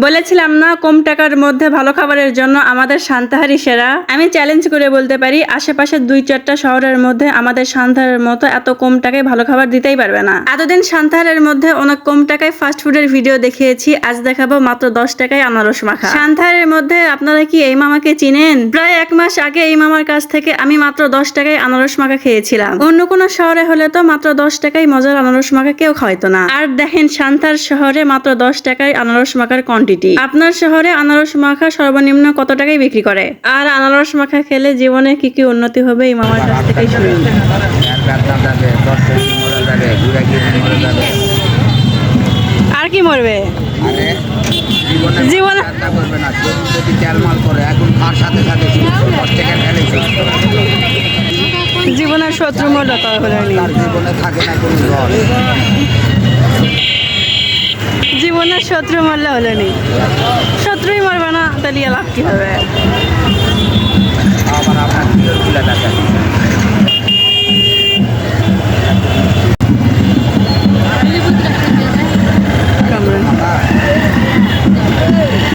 বলেছিলাম না কম টাকার মধ্যে ভালো খাবারের জন্য আমাদের সান্তাহারই সেরা। আমি চ্যালেঞ্জ করে বলতে পারি আশেপাশের 2-4টা শহরের মধ্যে আমাদের সান্তাহারের মতো এত কম টাকায় ভালো খাবার দিতেই পারবে না। এতদিন সান্তাহারের মধ্যে অনেক কম টাকায় ফাস্ট ফুডের ভিডিও দেখিয়েছি, আজ দেখাবো মাত্র 10 টাকায় আনারস মাখা। সান্তাহারের মধ্যে আপনারা কি এই মামাকে চিনেন? প্রায় 1 মাস আগে এই মামার কাছ থেকে আমি মাত্র 10 টাকায় আনারস মাখা খেয়েছিলাম। অন্য কোনো শহরে হলে তো মাত্র 10 টাকায় মজার আনারস মাখা কেউ খাওয়াইতো না। আর দেখেন সান্তাহার শহরে মাত্র 10 টাকায় আনারস মাখার আপনার শহরে আনারস মাখা সর্বনিম্ন কত টাকায় বিক্রি করে? আর আনারস মাখা খেলে জীবনে কি কি উন্নতি হবে এই মামার কাছ থেকেই শুনি। আর কি মরবে জীবনে? জীবনের শত্রু মরল জীবনের শত্রু মরলে হলো নি, শত্রুই মরবে না তাহলে লাভ কি হবে?